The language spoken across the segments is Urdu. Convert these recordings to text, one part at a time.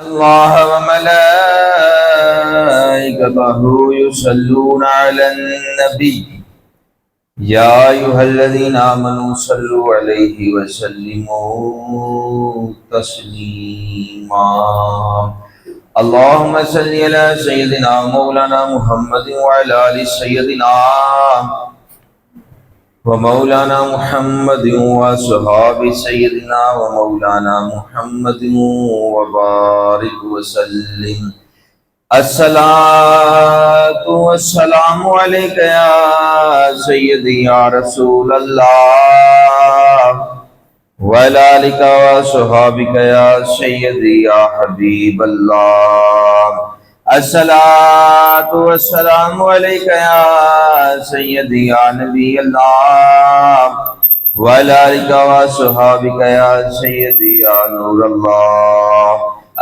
الله وملائكته يصلون على النبي يا أيها الذين آمنوا صلوا عليه وسلموا تسليما اللهم صل على سيدنا مولانا محمد وعلى آل سيدنا ومولانا محمد وصحاب سيدنا ومولانا محمد وبارك وسلم الصلاة والسلام عليك يا سيدي يا رسول الله وعلى آلك وصحابك يا سيدي يا حبيب الله الصلاة والسلام عليك يا سيدي يا نبي الله وعلى آلك وصحابك يا سيدي يا نور الله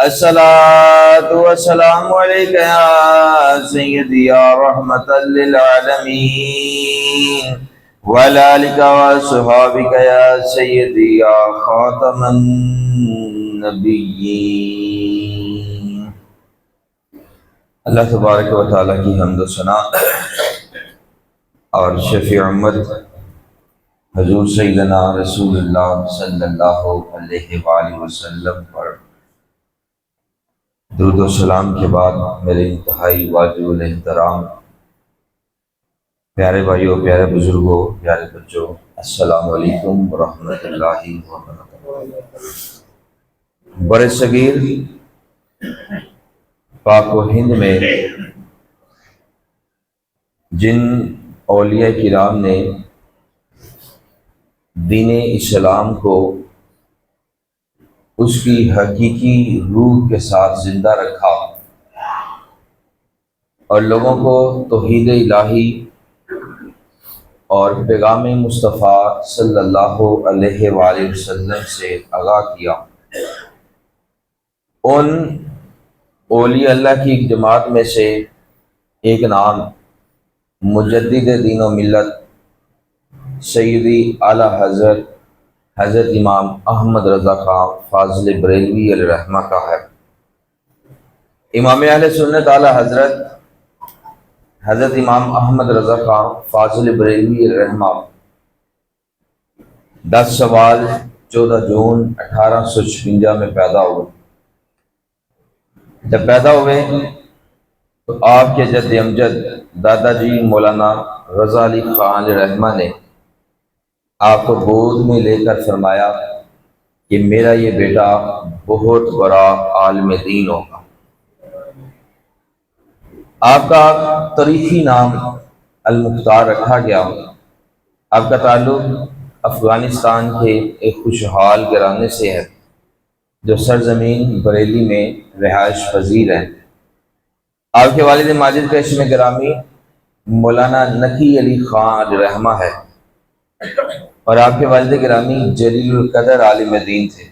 الصلاة والسلام عليك يا سيدي يا رحمة للعالمين وعلى آلك وصحابك يا سيدي يا خاتم النبيين۔ اللہ تبارک و تعالیٰ کی حمد و ثنا اور شفیع امت حضور سیدنا رسول اللہ صلی اللہ علیہ وآلہ وسلم پر درود و سلام کے بعد میرے انتہائی واجب الاحترام پیارے بھائیوں، پیارے بزرگوں، پیارے بچوں، السلام علیکم ورحمۃ اللہ وبرکاتہ۔ برِ صغیر پاک و ہند میں جن اولیاء کرام نے دین اسلام کو اس کی حقیقی روح کے ساتھ زندہ رکھا اور لوگوں کو توحید الہی اور پیغام مصطفیٰ صلی اللہ علیہ وآلہ وسلم سے آگاہ کیا، ان اولیاء اللہ کی ایک جماعت میں سے ایک نام مجدد دین و ملت سیدی اعلیٰ حضرت امام احمد رضا خان فاضل بریلوی علیہ رحمہ کا ہے۔ امام اہل سنت اعلیٰ حضرت امام احمد رضا خان فاضل بریلوی علیہ رحمہ 10 سوال 14 جون 1856 میں پیدا ہوئے۔ جب پیدا ہوئے تو آپ کے جد امجد دادا جی مولانا رضا علی خان علیہ رحمہ نے آپ کو گود میں لے کر فرمایا کہ میرا یہ بیٹا بہت بڑا عالم دین ہوگا۔ آپ کا تاریخی نام المختار رکھا گیا۔ آپ کا تعلق افغانستان کے ایک خوشحال گھرانے سے ہے جو سرزمین بریلی میں رہائش پذیر ہے۔ آپ کے والد ماجد کا اسم گرامی مولانا نقی علی خان علیہ رحمہ ہے اور آپ کے والد گرامی جلیل القدر عالم دین تھے۔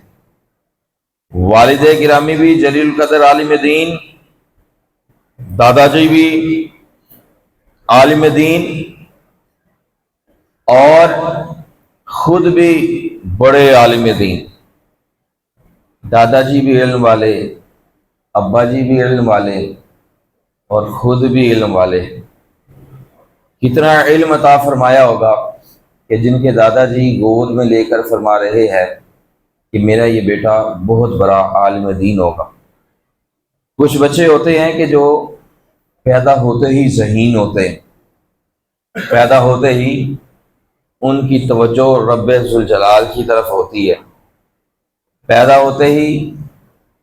والد گرامی بھی جلیل القدر عالم دین، دادا جی بھی عالم دین اور خود بھی بڑے عالم دین۔ دادا جی بھی علم والے، ابا جی بھی علم والے اور خود بھی علم والے۔ کتنا علم عطا فرمایا ہوگا کہ جن کے دادا جی گود میں لے کر فرما رہے ہیں کہ میرا یہ بیٹا بہت بڑا عالم دین ہوگا۔ کچھ بچے ہوتے ہیں کہ جو پیدا ہوتے ہی ذہین ہوتے ہیں، پیدا ہوتے ہی ان کی توجہ رب ذوالجلال کی طرف ہوتی ہے، پیدا ہوتے ہی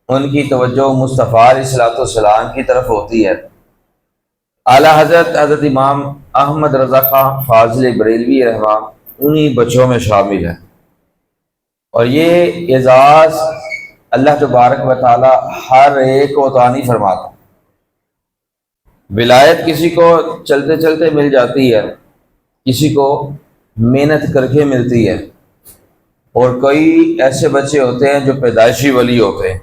ان کی توجہ مصطفیٰ علیہ السلام کی طرف ہوتی ہے۔ اعلیٰ حضرت امام احمد رضا خان فاضل بریلوی رحمہ انہی بچوں میں شامل ہے، اور یہ اعزاز اللہ تبارک و تعالی ہر ایک کو عطا نہیں فرماتا۔ ولایت کسی کو چلتے چلتے مل جاتی ہے، کسی کو محنت کر کے ملتی ہے، اور کئی ایسے بچے ہوتے ہیں جو پیدائشی ولی ہوتے ہیں،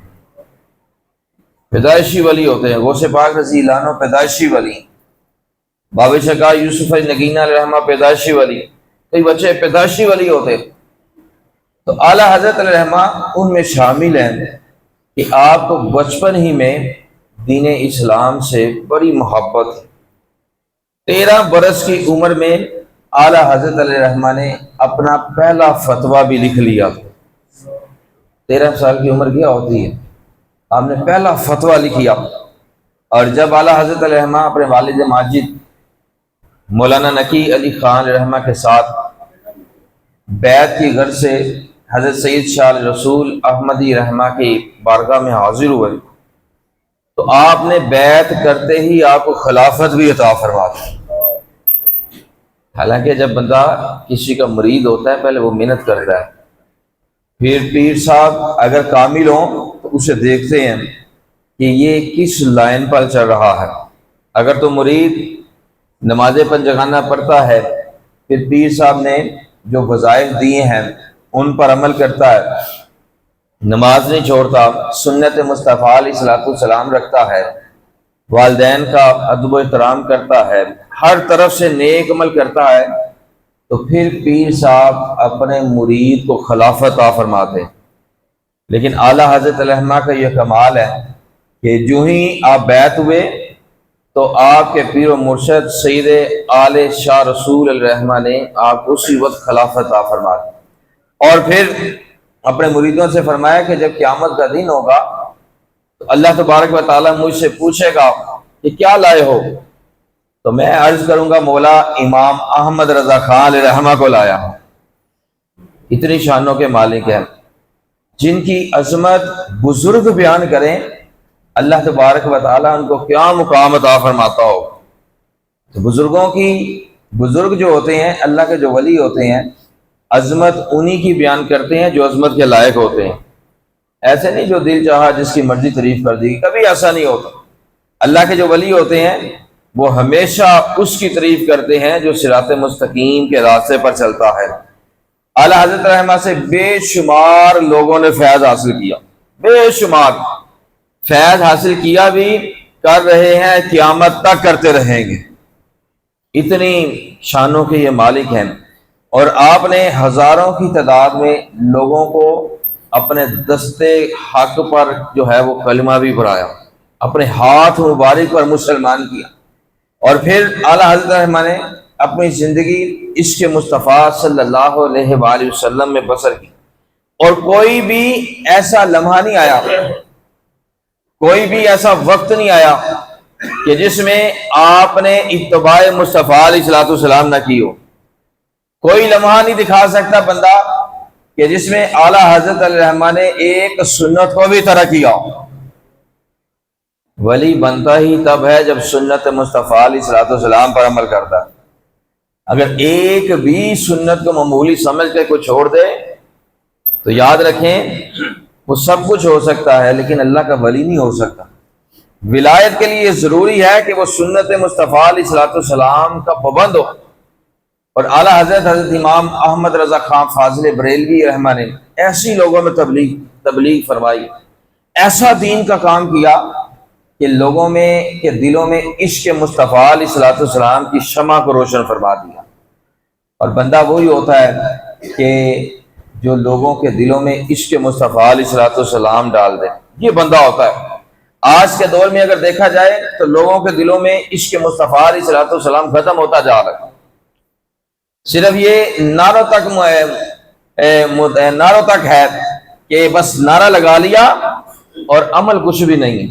پیدائشی ولی ہوتے ہیں۔ غوث پاک رضی اللہ عنہ پیدائشی ولی، باب شکا یوسف نگینہ علیہ رحمہ پیدائشی ولی، کئی بچے پیدائشی ولی ہوتے ہیں۔ تو اعلیٰ حضرت علیہ رحمہ ان میں شامل ہیں کہ آپ کو بچپن ہی میں دین اسلام سے بڑی محبت ہے۔ 13 برس کی عمر میں اعلیٰ حضرت علیہ رحمہ نے اپنا پہلا فتویٰ بھی لکھ لیا۔ 13 سال کی عمر کیا ہوتی ہے، آپ نے پہلا فتویٰ لکھیا۔ اور جب اعلیٰ حضرت علیہ رحمہ اپنے والد ماجد مولانا نقی علی خان رحمہ کے ساتھ بیعت کی غرض سے حضرت سید شاہ رسول احمدی رحمہ کی بارگاہ میں حاضر ہوئے تو آپ نے بیعت کرتے ہی آپ کو خلافت بھی عطا فرما دی۔ حالانکہ جب بندہ کسی کا مرید ہوتا ہے پہلے وہ محنت کرتا ہے، پھر پیر صاحب اگر کامل ہوں تو اسے دیکھتے ہیں کہ یہ کس لائن پر چل رہا ہے۔ اگر تو مرید نماز پنجگانہ پڑھتا ہے، پھر پیر صاحب نے جو وظائف دیے ہیں ان پر عمل کرتا ہے، نماز نہیں چھوڑتا، سنت مصطفیٰ علیہ الصلوۃ والسلام رکھتا ہے، والدین کا ادب و احترام کرتا ہے، ہر طرف سے نیک عمل کرتا ہے، تو پھر پیر صاحب اپنے مرید کو خلافت عطا فرماتے ہیں۔ لیکن اعلیٰ حضرت علیہ کا یہ کمال ہے کہ جو ہی آپ بیعت ہوئے تو آپ کے پیر و مرشد سید آل شاہ رسول الرحمہ نے آپ کو اسی وقت خلافت عطا فرما دی، اور پھر اپنے مریدوں سے فرمایا کہ جب قیامت کا دن ہوگا تو اللہ تبارک و تعالیٰ مجھ سے پوچھے گا کہ کیا لائے ہو، تو میں عرض کروں گا مولا امام احمد رضا خان علیہ رحمہ کو لایا ہوں۔ اتنی شانوں کے مالک ہیں، جن کی عظمت بزرگ بیان کریں اللہ تبارک و تعالیٰ ان کو کیا مقام عطا فرماتا ہو۔ تو بزرگ جو ہوتے ہیں، اللہ کے جو ولی ہوتے ہیں، عظمت انہی کی بیان کرتے ہیں جو عظمت کے لائق ہوتے ہیں، ایسے نہیں جو دل چاہا جس کی مرضی تعریف کر دی، کبھی ایسا نہیں ہوتا۔ اللہ کے جو ولی ہوتے ہیں وہ ہمیشہ اس کی تعریف کرتے ہیں جو صراط مستقیم کے راستے پر چلتا ہے۔ اعلیٰ حضرت رحمہ سے بے شمار لوگوں نے فیض حاصل کیا، بے شمار فیض حاصل کیا بھی، کر رہے ہیں، قیامت تک کرتے رہیں گے۔ اتنی شانوں کے یہ مالک ہیں، اور آپ نے ہزاروں کی تعداد میں لوگوں کو اپنے دستے حق پر جو ہے وہ کلمہ بھی پڑھایا، اپنے ہاتھ مبارک پر مسلمان کیا، اور پھر اعلیٰ حضرت رحمہ نے اپنی زندگی عشق مصطفیٰ صلی اللہ علیہ وآلہ وسلم میں بسر کی، اور کوئی بھی ایسا لمحہ نہیں آیا، کوئی بھی ایسا وقت نہیں آیا کہ جس میں آپ نے اتباع مصطفیٰ علیہ الصلوۃ والسلام نہ کی ہو۔ کوئی لمحہ نہیں دکھا سکتا بندہ کہ جس میں اعلیٰ حضرت علیہ رحمہ نے ایک سنت کو بھی ترک کیا ہو۔ ولی بنتا ہی تب ہے جب سنت مصطفیٰ علیہ الصلوۃ والسلام پر عمل کرتا ہے۔ اگر ایک بھی سنت کو معمولی سمجھ کے کوئی چھوڑ دے تو یاد رکھیں وہ سب کچھ ہو سکتا ہے لیکن اللہ کا ولی نہیں ہو سکتا۔ ولایت کے لیے ضروری ہے کہ وہ سنت مصطفیٰ علیہ الصلوۃ والسلام کا پابند ہو، اور اعلیٰ حضرت امام احمد رضا خان فاضل بریلوی رحمہ نے ایسی لوگوں میں تبلیغ فرمائی، ایسا دین کا کام کیا کہ لوگوں میں کے دلوں میں عشق مصطفیٰ علیہ الصلوۃ والسلام کی شمع کو روشن فرما دیا۔ اور بندہ وہی ہوتا ہے کہ جو لوگوں کے دلوں میں عشق مصطفیٰ علیہ الصلوۃ والسلام ڈال دے، یہ بندہ ہوتا ہے۔ آج کے دور میں اگر دیکھا جائے تو لوگوں کے دلوں میں عشق مصطفیٰ علیہ الصلوۃ والسلام ختم ہوتا جا رہا ہے، صرف یہ نعروں تک ہے کہ بس نعرہ لگا لیا اور عمل کچھ بھی نہیں ہے،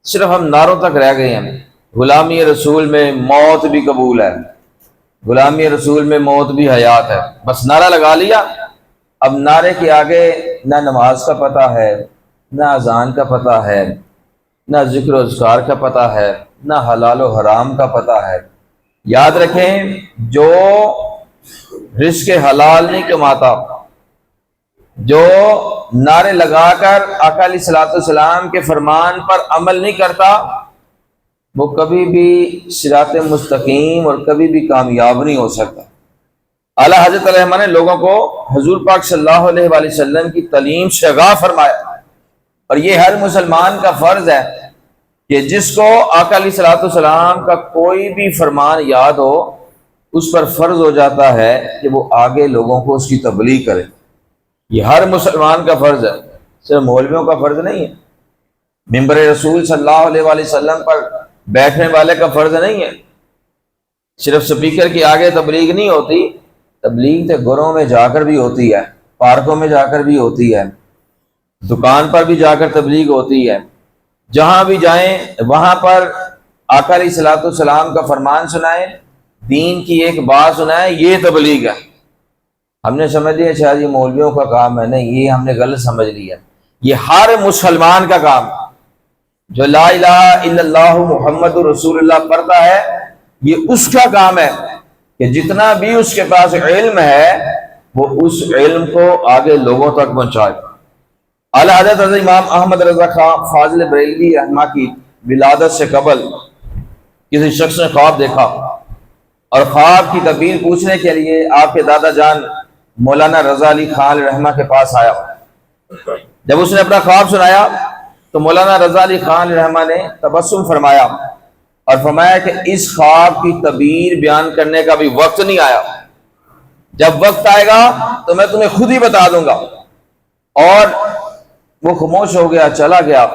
صرف ہم نعروں تک رہ گئے ہیں۔ غلامی رسول میں موت بھی قبول ہے، غلامی رسول میں موت بھی حیات ہے، بس نعرہ لگا لیا۔ اب نعرے کے آگے نہ نماز کا پتہ ہے، نہ اذان کا پتہ ہے، نہ ذکر و اذکار کا پتہ ہے، نہ حلال و حرام کا پتہ ہے۔ یاد رکھیں جو رزق حلال نہیں کماتا، جو نعرے لگا کر آقا علیہ الصلوۃ والسلام کے فرمان پر عمل نہیں کرتا، وہ کبھی بھی صراط مستقیم اور کبھی بھی کامیاب نہیں ہو سکتا۔ اعلیٰ حضرت علیہ نے لوگوں کو حضور پاک صلی اللہ علیہ وآلہ وسلم کی تعلیم سے آگاہ فرمایا، اور یہ ہر مسلمان کا فرض ہے کہ جس کو آقا علیہ الصلوۃ والسلام کا کوئی بھی فرمان یاد ہو، اس پر فرض ہو جاتا ہے کہ وہ آگے لوگوں کو اس کی تبلیغ کرے۔ یہ ہر مسلمان کا فرض ہے، صرف مولویوں کا فرض نہیں ہے۔ ممبر رسول صلی اللہ علیہ وآلہ وسلم پر بیٹھنے والے کا فرض نہیں ہے، صرف سپیکر کے آگے تبلیغ نہیں ہوتی، تبلیغ تو گھروں میں جا کر بھی ہوتی ہے، پارکوں میں جا کر بھی ہوتی ہے، دکان پر بھی جا کر تبلیغ ہوتی ہے، جہاں بھی جائیں وہاں پر آقا علیہ الصلوۃ والسلام کا فرمان سنائیں، دین کی ایک بات سنائیں، یہ تبلیغ ہے۔ ہم نے سمجھ لیا شاید یہ مولویوں کا کام ہے، نہیں، یہ ہم نے غلط سمجھ لیا، یہ ہر مسلمان کا کام ہے۔ جو لا الہ الا اللہ محمد رسول اللہ پڑھتا ہے، یہ اس کا کام ہے کہ جتنا بھی اس کے پاس علم ہے وہ اس علم کو آگے لوگوں تک پہنچائے۔ اعلیٰ حضرت امام احمد رضا خان فاضل بریلوی رحمہ کی ولادت سے قبل کسی شخص نے خواب دیکھا اور خواب کی تعبیر پوچھنے کے لیے آپ کے دادا جان مولانا رضا علی خان رحمہ کے پاس آیا۔ جب اس نے اپنا خواب سنایا تو مولانا رضا علی خان رحمہ نے تبسم فرمایا اور فرمایا کہ اس خواب کی تعبیر بیان کرنے کا بھی وقت نہیں آیا، جب وقت آئے گا تو میں تمہیں خود ہی بتا دوں گا۔ اور وہ خاموش ہو گیا، چلا گیا۔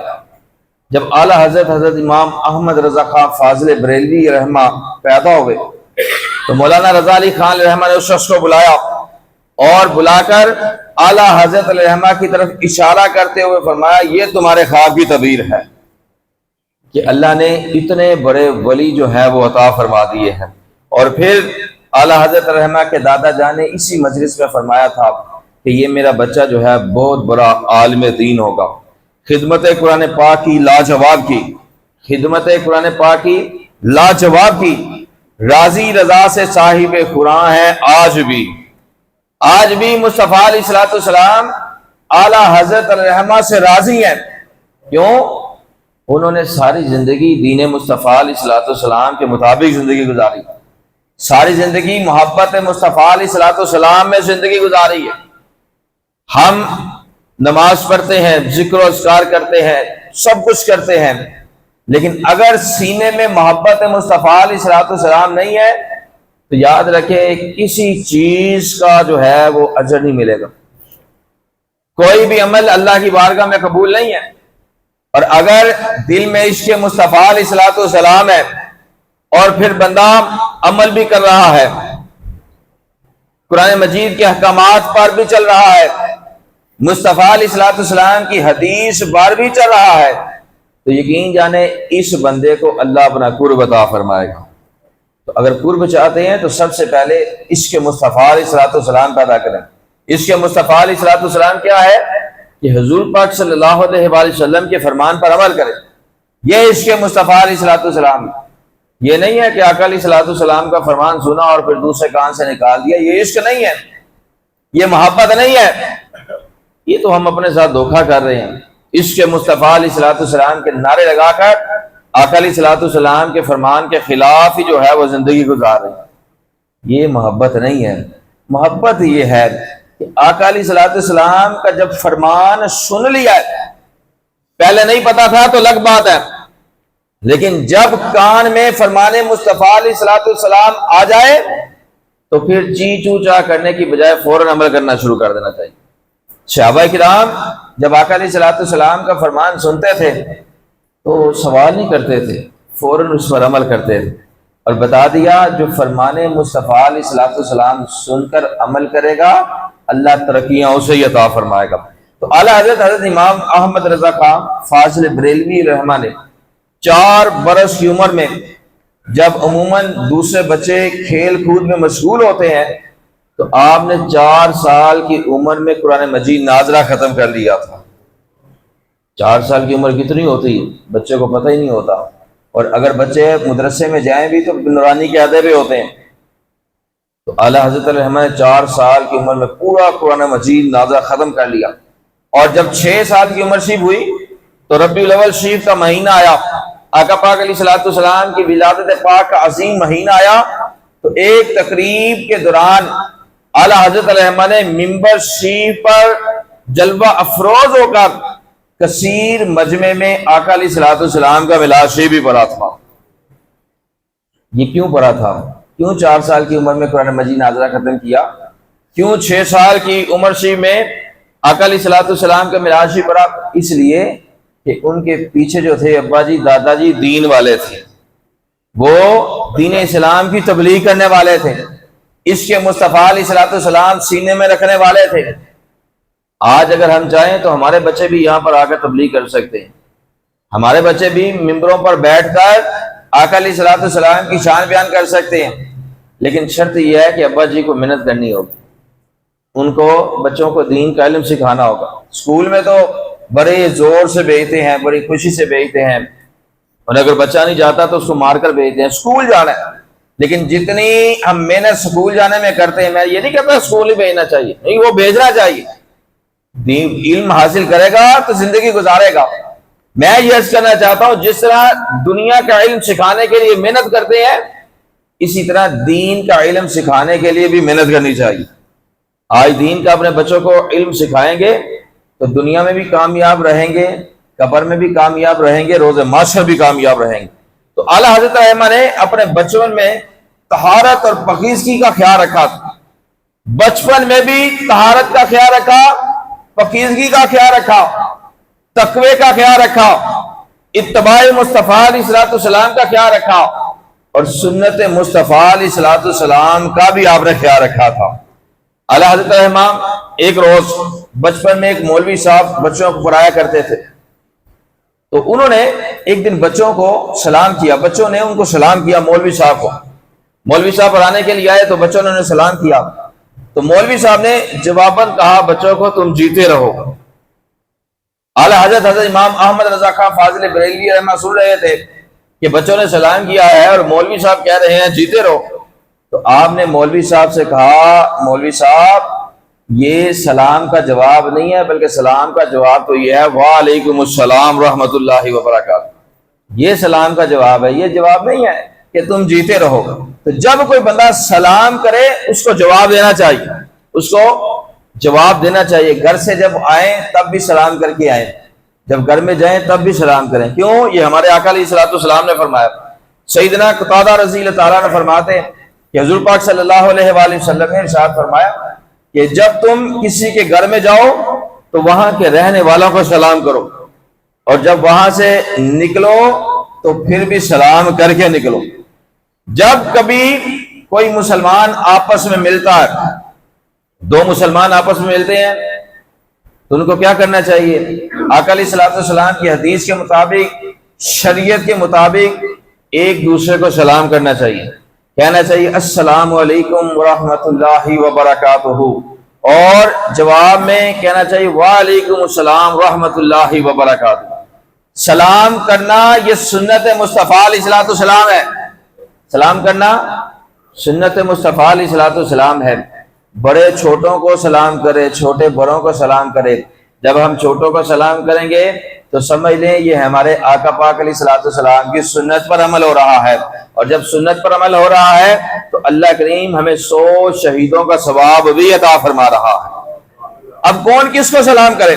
جب اعلیٰ حضرت امام احمد رضا خان فاضل بریلوی رحمہ پیدا ہوئے تو مولانا رضا علی خان رحمہ نے اس شخص کو بلایا اور بلا کر اعلیٰ حضرت رحمہ کی طرف اشارہ کرتے ہوئے فرمایا، یہ تمہارے خواب کی تعبیر ہے کہ اللہ نے اتنے بڑے ولی جو ہے وہ عطا فرما دیے ہیں۔ اور پھر اعلیٰ حضرت رحمہ کے دادا جان نے اسی مجلس میں فرمایا تھا کہ یہ میرا بچہ جو ہے بہت بڑا عالم دین ہوگا، خدمت قرآن پاک کی لاجواب کی، خدمت قرآن پاک کی لاجواب کی، راضی رضا سے صاحب قرآن ہے آج بھی مصطفیٰ علیہ الصلوۃ والسلام اعلیٰ حضرت رحمہ سے راضی ہیں۔ کیوں؟ انہوں نے ساری زندگی دین مصطفیٰ علیہ الصلوۃ والسلام کے مطابق زندگی گزاری، ساری زندگی محبت مصطفیٰ علیہ الصلوۃ والسلام میں زندگی گزاری ہے۔ ہم نماز پڑھتے ہیں، ذکر و اذکار کرتے ہیں، سب کچھ کرتے ہیں، لیکن اگر سینے میں محبت مصطفیٰ علیہ الصلوۃ والسلام نہیں ہے تو یاد رکھیں کسی چیز کا جو ہے وہ اجر نہیں ملے گا، کوئی بھی عمل اللہ کی بارگاہ میں قبول نہیں ہے۔ اور اگر دل میں عشق مصطفیٰ علیہ الصلوۃ والسلام ہے اور پھر بندہ عمل بھی کر رہا ہے، قرآن مجید کے احکامات پر بھی چل رہا ہے، مصطفیٰ علیہ الصلوۃ والسلام کی حدیث پر بھی چل رہا ہے، تو یقین جانے اس بندے کو اللہ اپنا قرب عطا فرمائے گا۔ تو اگر قرب چاہتے ہیں تو سب سے پہلے عشق مصطفیٰ علیہ الصلوۃ والسلام پیدا کریں۔ عشق مصطفیٰ علیہ الصلوۃ والسلام کیا ہے؟ کہ حضور پاک صلی اللہ علیہ وآلہ وسلم کے فرمان پر عمل کریں، یہ عشق مصطفیٰ علیہ الصلوۃ والسلام۔ یہ نہیں ہے کہ آقا علیہ الصلوۃ والسلام کا فرمان سنا اور پھر دوسرے کان سے نکال دیا، یہ عشق نہیں ہے، یہ محبت نہیں ہے، یہ تو ہم اپنے ساتھ دھوکہ کر رہے ہیں۔ عشق مصطفیٰ علیہ الصلوۃ والسلام کے نعرے لگا کر آقا علیہ الصلوۃ والسلام کے فرمان کے خلاف ہی جو ہے وہ زندگی گزار رہے ہیں، یہ محبت نہیں ہے۔ محبت یہ ہے کہ آقا علیہ الصلوۃ والسلام کا جب فرمان سن لیا ہے، پہلے نہیں پتا تھا تو الگ بات ہے، لیکن جب کان میں فرمان مصطفیٰ علیہ الصلوۃ والسلام آ جائے تو پھر چی چو چا کرنے کی بجائے فوراً عمل کرنا شروع کر دینا چاہیے۔ صحابہ کرام جب آقا علیہ الصلوۃ والسلام کا فرمان سنتے تھے تو سوال نہیں کرتے تھے، فوراً اس پر عمل کرتے تھے، اور بتا دیا جو فرمان مصطفیٰ علیہ الصلوۃ والسلام سن کر عمل کرے گا اللہ ترقیاں اسے ہی عطا فرمائے گا۔ تو اعلیٰ حضرت امام احمد رضا خان فاضل بریلوی رحمہ نے 4 برس کی عمر میں جب عموماً دوسرے بچے کھیل کود میں مشغول ہوتے ہیں تو آپ نے 4 سال کی عمر میں قرآن مجید نازلہ ختم کر لیا تھا۔ 4 سال کی عمر کتنی ہوتی ہے بچے کو پتہ ہی نہیں ہوتا، اور اگر بچے مدرسے میں جائیں بھی تو نورانی کے عہدے پہ ہوتے ہیں۔ تو اعلیٰ حضرت رحمہ نے 4 سال کی عمر میں پورا قرآن مجید نازلہ ختم کر لیا، اور جب 6 سال کی عمر شریف ہوئی تو ربیع الاول شریف کا مہینہ آیا، آقا پاک علیہ الصلوۃ والسلام کی ولادت پاک کا عظیم مہینہ آیا، تو ایک تقریب کے دوران اعلیٰ حضرت رحمہ نے ممبر شریف پر جلوہ افروز ہو کر کثیر مجمع میں آقا علیہ الصلوۃ والسلام کا میلاد شریف بھی پڑھا تھا۔ یہ کیوں پڑھا تھا؟ کیوں 4 سال کی عمر میں قرآن مجید نازلہ ختم کیا؟ کیوں 6 سال کی عمر شریف میں آقا علیہ الصلوۃ والسلام کا میلاد شریف پڑھا؟ اس لیے کہ ان کے پیچھے جو تھے ابا جی دادا جی دین والے تھے، وہ دین اسلام کی تبلیغ کرنے والے تھے، عشق مصطفیٰ علیہ الصلوۃ والسلام سینے میں رکھنے والے تھے۔ آج اگر ہم چاہیں تو ہمارے بچے بھی یہاں پر آ کر تبلیغ کر سکتے ہیں، ہمارے بچے بھی ممبروں پر بیٹھ کر آقا علیہ الصلوۃ والسلام کی شان بیان کر سکتے ہیں، لیکن شرط یہ ہے کہ ابا جی کو محنت کرنی ہوگی، ان کو بچوں کو دین کا علم سکھانا ہوگا۔ اسکول میں تو بڑے زور سے بھیجتے ہیں، بڑی خوشی سے بھیجتے ہیں، اور اگر بچہ نہیں جاتا تو اس کو مار کر بھیجتے ہیں، اسکول جانا ہے۔ لیکن جتنی ہم محنت اسکول جانے میں کرتے ہیں، میں یہ نہیں کہتا اسکول ہی بھیجنا چاہیے، نہیں، وہ بھیجنا چاہیے۔ دین علم حاصل کرے گا تو زندگی گزارے گا۔ میں یہ عرض کرنا چاہتا ہوں، جس طرح دنیا کا علم سکھانے کے لیے محنت کرتے ہیں، اسی طرح دین کا علم سکھانے کے لیے بھی محنت کرنی چاہیے۔ آج دین کا اپنے بچوں کو علم سکھائیں گے تو دنیا میں بھی کامیاب رہیں گے، قبر میں بھی کامیاب رہیں گے، روز محشر بھی کامیاب رہیں گے۔ تو اعلیٰ حضرت رحمہ نے اپنے بچپن میں طہارت اور پاکیزگی کا خیال رکھا تھا، بچپن میں بھی طہارت کا خیال رکھا، پاکیزگی کا خیال رکھا، تقوی کا خیال رکھا، اتباع مصطفیٰ علیہ الصلوۃ والسلام کا خیال رکھا، اور سنت مصطفیٰ علیہ الصلوۃ والسلام کا بھی آپ نے خیال رکھا تھا۔ اعلیٰ حضرت رحمہ ایک روز بچپن میں ایک مولوی صاحب بچوں کو پڑھایا کرتے تھے، تو انہوں نے ایک دن بچوں کو سلام کیا، بچوں نے ان کو سلام کیا مولوی صاحب کو، مولوی صاحب پڑھانے کے لیے آئے تو بچوں نے انہیں سلام کیا، تو مولوی صاحب نے جواباً کہا بچوں کو تم جیتے رہو۔ اعلیٰ حضرت امام احمد رضا خان فاضل بریلوی رحمہ سن رہے تھے کہ بچوں نے سلام کیا ہے اور مولوی صاحب کہہ رہے ہیں جیتے رہو، تو آپ نے مولوی صاحب سے کہا مولوی صاحب یہ سلام کا جواب نہیں ہے، بلکہ سلام کا جواب تو یہ ہے وعلیکم السلام رحمۃ اللہ وبرکاتہ، یہ سلام کا جواب ہے، یہ جواب نہیں ہے کہ تم جیتے رہو۔ تو جب کوئی بندہ سلام کرے اس کو جواب دینا چاہیے، اس کو جواب دینا چاہیے۔ گھر سے جب آئیں تب بھی سلام کر کے آئیں، جب گھر میں جائیں تب بھی سلام کریں، کیوں؟ یہ ہمارے آقا علیہ الصلوۃ والسلام نے فرمایا۔ سیدنا قتادہ رضی اللہ تعالیٰ نے فرماتے ہیں کہ حضور پاک صلی اللہ علیہ وآلہ وسلم نے ارشاد فرمایا کہ جب تم کسی کے گھر میں جاؤ تو وہاں کے رہنے والوں کو سلام کرو، اور جب وہاں سے نکلو تو پھر بھی سلام کر کے نکلو۔ جب کبھی کوئی مسلمان آپس میں ملتا ہے، دو مسلمان آپس میں ملتے ہیں، تو ان کو کیا کرنا چاہیے؟ آقا علیہ الصلوۃ والسلام کی حدیث کے مطابق، شریعت کے مطابق ایک دوسرے کو سلام کرنا چاہیے، کہنا چاہیے السلام علیکم ورحمۃ اللہ وبرکاتہ، اور جواب میں کہنا چاہیے وعلیکم السلام ورحمۃ اللہ وبرکاتہ۔ سلام کرنا یہ سنت مصطفیٰ علیہ الصلوۃ والسلام ہے، سلام کرنا سنت مصطفیٰ علیہ الصلوۃ والسلام ہے۔ بڑے چھوٹوں کو سلام کرے، چھوٹے بڑوں کو سلام کرے۔ جب ہم چھوٹوں کو سلام کریں گے تو سمجھ لیں یہ ہمارے آقا پاک علیہ الصلوۃ والسلام کی سنت پر عمل ہو رہا ہے، اور جب سنت پر عمل ہو رہا ہے تو اللہ کریم ہمیں 100 شہیدوں کا ثواب بھی عطا فرما رہا ہے۔ اب کون کس کو سلام کرے؟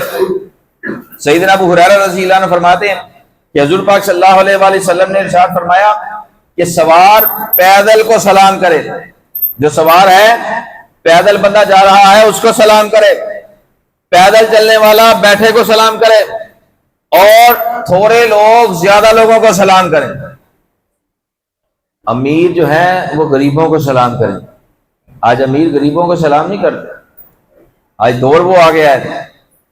سیدنا ابو ہریرہ رضی اللہ عنہ فرماتے ہیں کہ حضور پاک صلی اللہ علیہ وآلہ وسلم نے ارشاد فرمایا کہ سوار پیدل کو سلام کرے، جو سوار ہے پیدل بندہ جا رہا ہے اس کو سلام کرے، پیدل چلنے والا بیٹھے کو سلام کرے، اور تھوڑے لوگ زیادہ لوگوں کو سلام کریں۔ امیر جو ہیں وہ غریبوں کو سلام کریں۔ آج امیر غریبوں کو سلام نہیں کرتے، آج دور وہ آ گیا ہے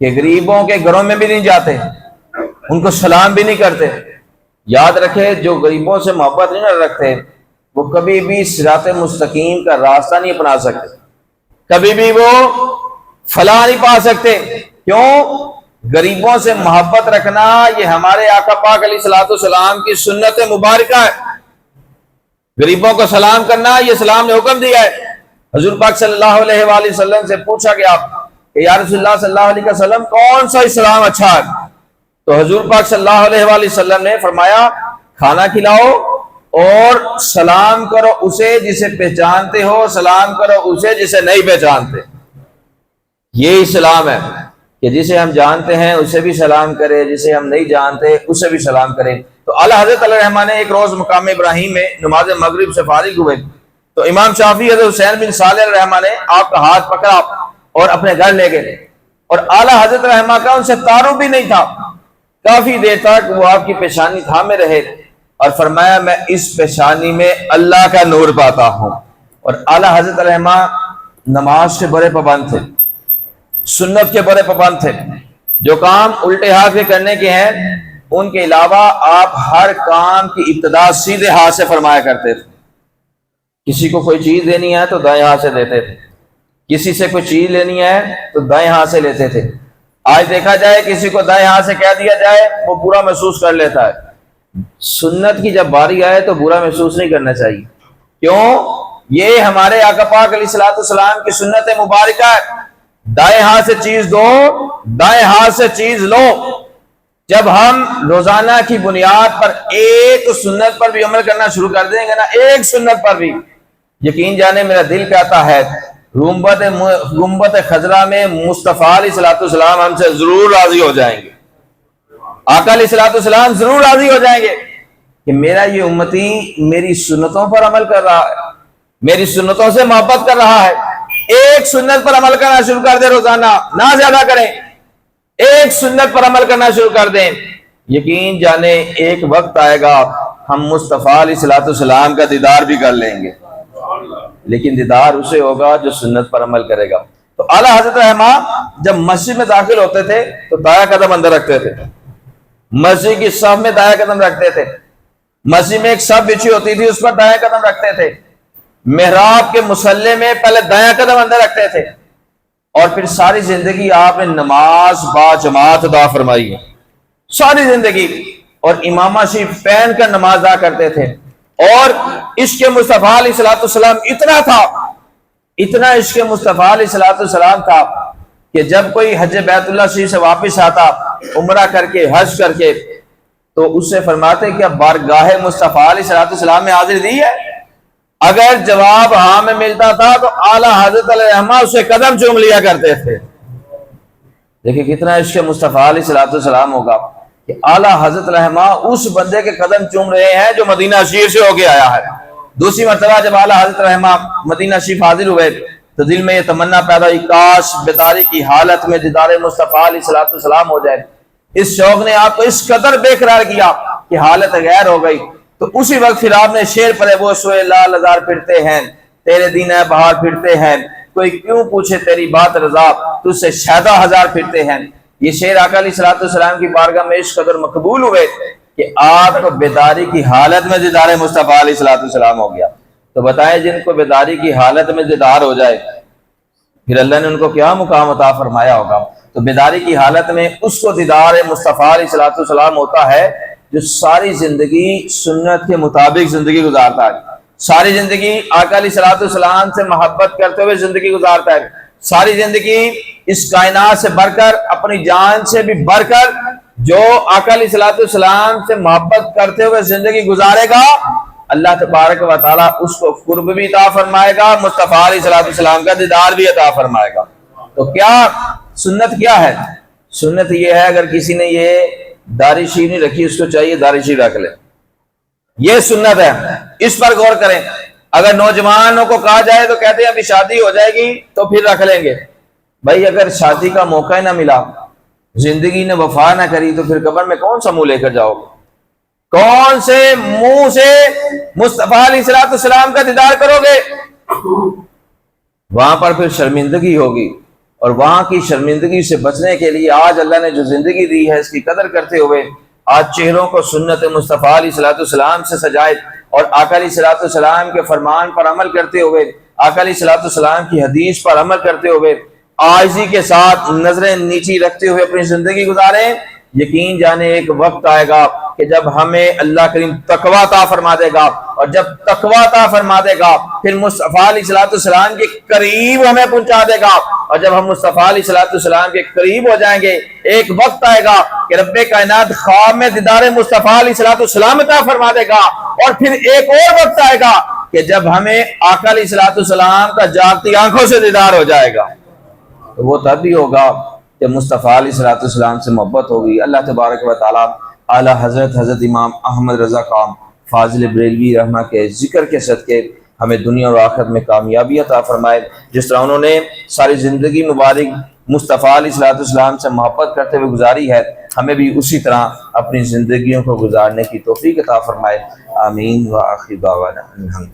کہ غریبوں کے گھروں میں بھی نہیں جاتے، ان کو سلام بھی نہیں کرتے۔ یاد رکھے جو غریبوں سے محبت نہیں رکھتے وہ کبھی بھی صراط مستقیم کا راستہ نہیں اپنا سکتے، کبھی بھی وہ فلاح نہیں پا سکتے۔ کیوں؟ غریبوں سے محبت رکھنا یہ ہمارے آقا پاک علیہ الصلوۃ والسلام کی سنت مبارکہ ہے۔ غریبوں کو سلام کرنا یہ اسلام نے حکم دیا ہے۔ حضور پاک صلی اللہ علیہ وآلہ وسلم سے پوچھا گیا کہ یا رسول اللہ صلی اللہ علیہ وسلم کون سا اسلام اچھا ہے؟ تو حضور پاک صلی اللہ علیہ وآلہ وسلم نے فرمایا کھانا کھلاؤ اور سلام کرو اسے جسے پہچانتے ہو، سلام کرو اسے جسے نہیں پہچانتے۔ یہ اسلام ہے کہ جسے ہم جانتے ہیں اسے بھی سلام کرے، جسے ہم نہیں جانتے اسے بھی سلام کرے۔ تو اعلیٰ حضرت علیہ الرحمہ نے ایک روز مقام ابراہیم میں نماز مغرب سے فارغ ہوئے تو امام شافعی حضرت حسین بن صالح علیہ الرحمہ نے آپ کا ہاتھ پکڑا اور اپنے گھر لے گئے، اور اعلیٰ حضرت رحمہ کا ان سے تعارف بھی نہیں تھا۔ کافی دیر تک وہ آپ کی پیشانی تھامے رہے اور فرمایا میں اس پیشانی میں اللہ کا نور پاتا ہوں۔ اور اعلیٰ حضرت رحمہ نماز سے بڑے پابند تھے، سنت کے بڑے پابند تھے، جو کام الٹے ہاتھ کے کرنے کے ہیں ان کے علاوہ آپ ہر کام کی ابتدا سیدھے ہاتھ سے فرمایا کرتے تھے۔ کسی کو کوئی چیز دینی ہے تو دائیں ہاتھ سے دیتے تھے، کسی سے کوئی چیز لینی ہے تو دائیں ہاتھ سے لیتے تھے۔ آج دیکھا جائے کسی کو دائیں ہاتھ سے کہہ دیا جائے وہ برا محسوس کر لیتا ہے۔ سنت کی جب باری آئے تو برا محسوس نہیں کرنا چاہیے، کیوں؟ یہ ہمارے آقا پاک علیہ الصلوۃ والسلام کی سنت مبارکہ ہے، دائیں ہاتھ سے چیز دو، دائیں ہاتھ سے چیز لو۔ جب ہم روزانہ کی بنیاد پر ایک سنت پر بھی عمل کرنا شروع کر دیں گے نا، ایک سنت پر بھی، یقین جانے میرا دل کہتا ہے گنبد خضرا میں مصطفیٰ علیہ الصلوۃ والسلام ہم سے ضرور راضی ہو جائیں گے، آقا علیہ الصلوۃ والسلام ضرور راضی ہو جائیں گے کہ میرا یہ امتی میری سنتوں پر عمل کر رہا ہے، میری سنتوں سے محبت کر رہا ہے۔ ایک سنت پر عمل کرنا شروع کر دیں روزانہ، نہ زیادہ کریں، ایک سنت پر عمل کرنا شروع کر دیں، یقین جانے ایک وقت آئے گا ہم مصطفیٰ علیہ الصلوۃ والسلام کا دیدار بھی کر لیں گے، لیکن دیدار اسے ہوگا جو سنت پر عمل کرے گا۔ تو اعلیٰ حضرت رحمہ جب مسجد میں داخل ہوتے تھے تو دایاں قدم اندر رکھتے تھے، مسجد کی صف میں دایاں قدم رکھتے تھے، مسجد میں ایک صف بچھی ہوتی تھی اس پر دایاں قدم رکھتے تھے، محراب کے مصلی میں پہلے دایاں قدم اندر رکھتے تھے، اور پھر ساری زندگی آپ نے نماز با جماعت ادا فرمائی ہے، ساری زندگی، اور امامہ شریف پہن کر نماز ادا کرتے تھے۔ اور عشق مصطفیٰ علیہ الصلوۃ والسلام اتنا تھا، اتنا عشق مصطفیٰ علیہ الصلوۃ والسلام تھا کہ جب کوئی حج بیت اللہ شریف سے واپس آتا عمرہ کر کے حج کر کے تو اس سے فرماتے کہ اب بارگاہ مصطفیٰ علیہ الصلوۃ والسلام میں حاضر دی ہے؟ اگر جواب ہاں میں ملتا تھا تو اعلیٰ حضرت علیہ رحمہ اسے قدم چوم لیا کرتے تھے۔ دیکھیں کتنا عشق مصطفیٰ علیہ الصلوۃ والسلام ہوگا کہ اعلیٰ حضرت رحمہ اس بندے کے قدم چوم رہے ہیں جو مدینہ شریف سے ہو کے آیا ہے۔ دوسری مرتبہ جب اعلیٰ حضرت رحمہ مدینہ شریف حاضر ہوئے تو دل میں یہ تمنا پیدا ہوئی کاش بیداری کی حالت میں دیدار مصطفیٰ علیہ الصلوۃ والسلام ہو جائے۔ اس شوق نے آپ کو اس قدر بے قرار کیا کہ حالت غیر ہو گئی، تو اسی وقت پھر آپ نے شعر پڑھے، وہ سوئے لال ہزار پھرتے ہیں تیرے دین ہے بہار پھرتے ہیں، کوئی کیوں پوچھے تیری بات رضا تجھ سے شیدا ہزار پھرتے ہیں۔ یہ شعر آقا علیہ الصلوۃ والسلام کی بارگاہ میں اس قدر مقبول ہوئے کہ آپ کو بیداری کی حالت میں دیدار مصطفیٰ علیہ الصلوۃ والسلام ہو گیا۔ تو بتائیں جن کو بیداری کی حالت میں دیدار ہو جائے پھر اللہ نے ان کو کیا مقام عطا فرمایا ہوگا۔ تو بیداری کی حالت میں اس کو دیدار مصطفیٰ علیہ الصلوۃ والسلام ہوتا ہے جو ساری زندگی سنت کے مطابق زندگی گزارتا ہے، ساری زندگی آقا علیہ الصلوۃ والسلام سے محبت کرتے ہوئے زندگی گزارتا ہے، ساری زندگی اس کائنات سے بڑھ کر اپنی جان سے بھی بڑھ کر جو آقا علیہ الصلوۃ والسلام سے محبت کرتے ہوئے زندگی گزارے گا اللہ تبارک و تعالیٰ اس کو قرب بھی عطا فرمائے گا، مصطفیٰ علیہ الصلوۃ والسلام کا دیدار بھی عطا فرمائے گا۔ تو کیا سنت کیا ہے؟ سنت یہ ہے اگر کسی نے یہ داڑھی شریف نہیں رکھی اس کو چاہیے داڑھی شریف رکھ لے، یہ سنت ہے، اس پر غور کریں۔ اگر نوجوانوں کو کہا جائے تو کہتے ہیں ابھی شادی ہو جائے گی تو پھر رکھ لیں گے، بھائی اگر شادی کا موقع ہی نہ ملا، زندگی نے وفا نہ کری تو پھر قبر میں کون سا منہ لے کر جاؤ گے؟ کون سے منہ سے مصطفیٰ علیہ الصلوۃ والسلام کا دیدار کرو گے؟ وہاں پر پھر شرمندگی ہوگی، اور وہاں کی شرمندگی سے بچنے کے لیے آج اللہ نے جو زندگی دی ہے اس کی قدر کرتے ہوئے آج چہروں کو سنت مصطفیٰ علیہ الصلوۃ والسلام سے سجائے، اور آقا علیہ الصلوۃ والسلام کے فرمان پر عمل کرتے ہوئے، آقا علیہ الصلوۃ والسلام کی حدیث پر عمل کرتے ہوئے عاجزی کے ساتھ نظریں نیچی رکھتے ہوئے اپنی زندگی گزاریں۔ یقین جانے ایک وقت آئے گا کہ جب ہمیں اللہ کریم تقوی عطا فرما دے گا، اور جب تقوی عطا فرما دے گا پھر مصطفیٰ علیہ الصلوۃ والسلام کے قریب ہمیں پہنچا دے گا، اور جب ہم مصطفیٰ علیہ الصلوۃ والسلام کے قریب ہو جائیں گے ایک وقت آئے گا کہ رب کائنات خواب میں دیدار مصطفیٰ علیہ الصلوۃ والسلام عطا فرما دے گا، اور پھر ایک اور وقت آئے گا کہ جب ہمیں آقا علیہ الصلوۃ والسلام کا جاگتی آنکھوں سے دیدار ہو جائے گا، تو وہ تب بھی ہوگا جب مصطفیٰ علیہ الصلوۃ والسلام سے محبت ہوگی۔ اللہ تبارک و تعالیٰ اعلیٰ حضرت امام احمد رضا خان فاضل بریلوی رحمہ کے ذکر کے صدقے ہمیں دنیا اور آخرت میں کامیابی عطا فرمائے۔ جس طرح انہوں نے ساری زندگی مصطفیٰ علیہ الصلوۃ والسلام سے محبت کرتے ہوئے گزاری ہے، ہمیں بھی اسی طرح اپنی زندگیوں کو گزارنے کی توفیق عطا فرمائے۔ آمین۔ وآخر دعوانا الحمد